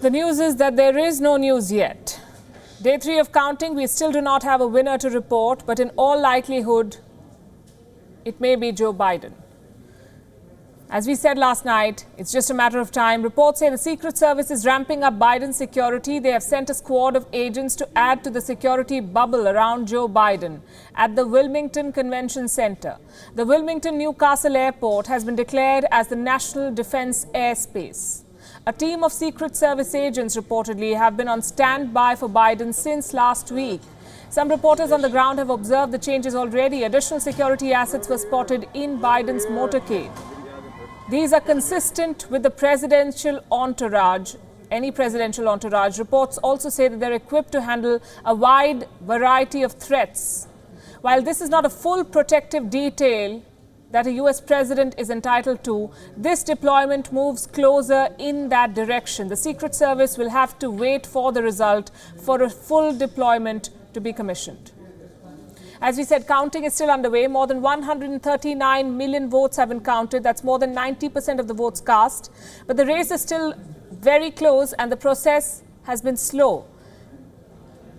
The news is that there is no news yet. Day 3 of counting, we still do not have a winner to report, but in all likelihood, it may be Joe Biden. As we said last night, it's just a matter of time. Reports say the Secret Service is ramping up Biden's security. They have sent a squad of agents to add to the security bubble around Joe Biden at the Wilmington Convention Center. The Wilmington-Newcastle Airport has been declared as the National Defense Airspace. A team of Secret Service agents reportedly have been on standby for Biden since last week. Some reporters on the ground have observed the changes already. Additional security assets were spotted in Biden's motorcade. These are consistent with the presidential entourage, any presidential entourage. Reports also say that they're equipped to handle a wide variety of threats. While this is not a full protective detail that a US president is entitled to, this deployment moves closer in that direction. The Secret Service will have to wait for the result for a full deployment to be commissioned. As we said, counting is still underway. More than 139 million votes have been counted. That's more than 90% of the votes cast. But the race is still very close and the process has been slow.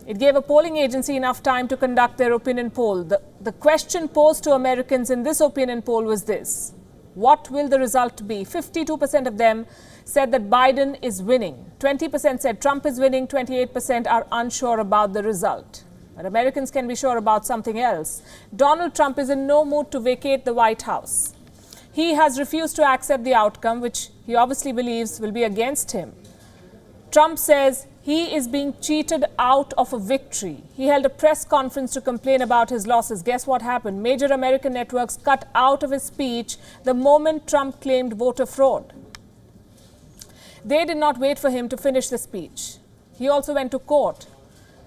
It gave a polling agency enough time to conduct their opinion poll. The question posed to Americans in this opinion poll was this: what will the result be? 52% of them said that Biden is winning. 20% said Trump is winning. 28% are unsure about the result. But Americans can be sure about something else. Donald Trump is in no mood to vacate the White House. He has refused to accept the outcome, which he obviously believes will be against him. Trump says he is being cheated out of a victory. He held a press conference to complain about his losses. Guess what happened? Major American networks cut out of his speech the moment Trump claimed voter fraud. They did not wait for him to finish the speech. He also went to court,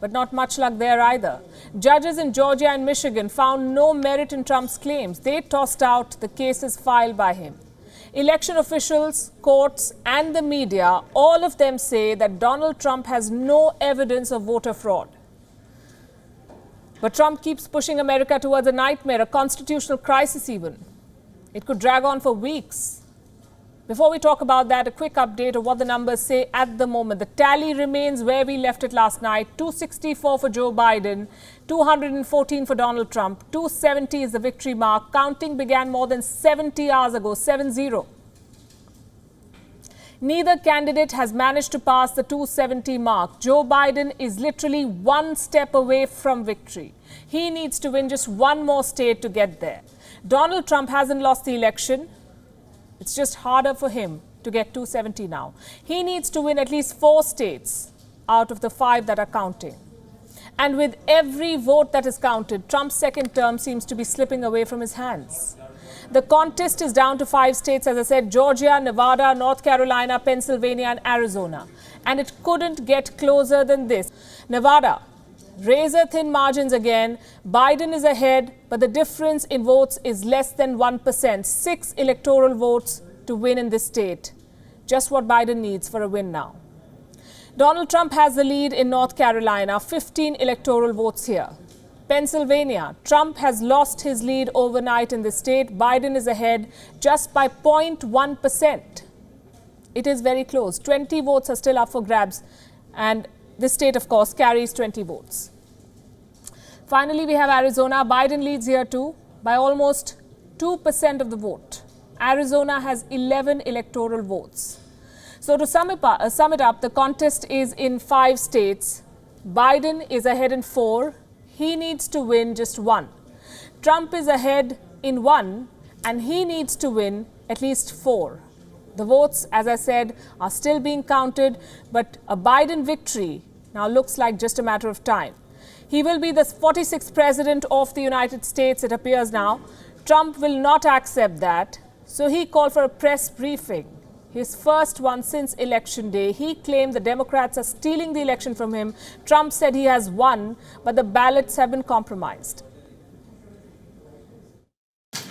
but not much luck there either. Judges in Georgia and Michigan found no merit in Trump's claims. They tossed out the cases filed by him. Election officials, courts, and the media, all of them say that Donald Trump has no evidence of voter fraud. But Trump keeps pushing America towards a nightmare, a constitutional crisis even. It could drag on for weeks. Before we talk about that, a quick update of what the numbers say at the moment. The tally remains where we left it last night. 264 for Joe Biden, 214 for Donald Trump. 270 is the victory mark. Counting began more than 70 hours ago, 7-0. Neither candidate has managed to pass the 270 mark. Joe Biden is literally one step away from victory. He needs to win just one more state to get there. Donald Trump hasn't lost the election. It's just harder for him to get 270 now. He needs to win at least 4 states out of the 5 that are counting. And with every vote that is counted, Trump's second term seems to be slipping away from his hands. The contest is down to 5 states, as I said: Georgia, Nevada, North Carolina, Pennsylvania, and Arizona. And it couldn't get closer than this. Nevada, razor-thin margins again. Biden is ahead, but the difference in votes is less than 1%. 6 electoral votes to win in this state. Just what Biden needs for a win now. Donald Trump has the lead in North Carolina, 15 electoral votes here. Pennsylvania, Trump has lost his lead overnight in this state. Biden is ahead just by 0.1%. It is very close. 20 votes are still up for grabs, and this state, of course, carries 20 votes. Finally, we have Arizona. Biden leads here too by almost 2% of the vote. Arizona has 11 electoral votes. So to sum it up, the contest is in 5 states. Biden is ahead in 4. He needs to win just 1. Trump is ahead in 1, and he needs to win at least 4. The votes, as I said, are still being counted, but a Biden victory now looks like just a matter of time. He will be the 46th president of the United States, it appears now. Trump will not accept that, so he called for a press briefing. His first one since election day. He claimed the Democrats are stealing the election from him. Trump said he has won, but the ballots have been compromised.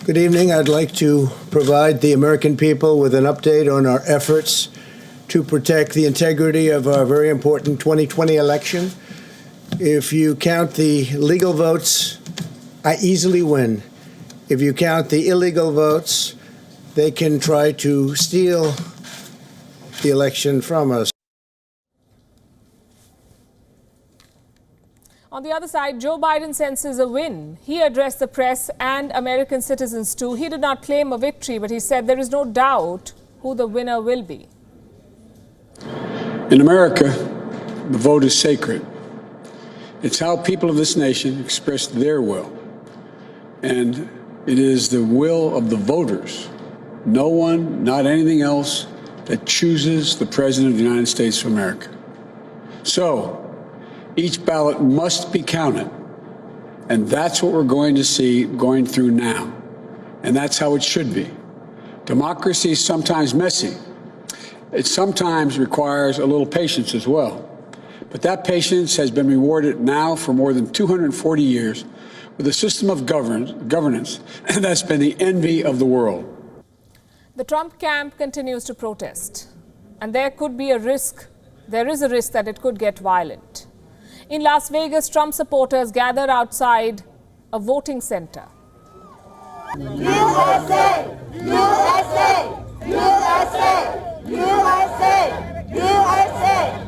Good evening. I'd like to provide the American people with an update on our efforts to protect the integrity of our very important 2020 election. If you count the legal votes, I easily win. If you count the illegal votes, they can try to steal the election from us. On the other side, Joe Biden senses a win. He addressed the press and American citizens too. He did not claim a victory, but he said there is no doubt who the winner will be. In America, the vote is sacred. It's how people of this nation express their will. And it is the will of the voters, no one, not anything else, that chooses the President of the United States of America. So, each ballot must be counted. And that's what we're going to see going through now. And that's how it should be. Democracy is sometimes messy. It sometimes requires a little patience as well. But that patience has been rewarded now for more than 240 years with a system of governance that's been the envy of the world. The Trump camp continues to protest, and there is a risk that it could get violent. In Las Vegas, Trump supporters gathered outside a voting center. USA! USA! USA! USA! USA!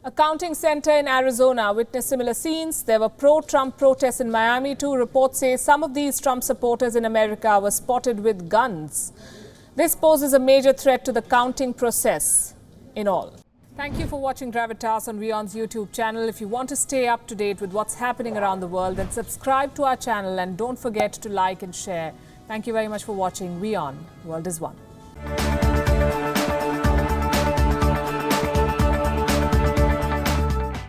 A counting center in Arizona witnessed similar scenes. There were pro-Trump protests in Miami too. Reports say some of these Trump supporters in America were spotted with guns. This poses a major threat to the counting process in all. Thank you for watching Gravitas on WION's YouTube channel. If you want to stay up to date with what's happening around the world, then subscribe to our channel and don't forget to like and share. Thank you very much for watching. WION, World is One.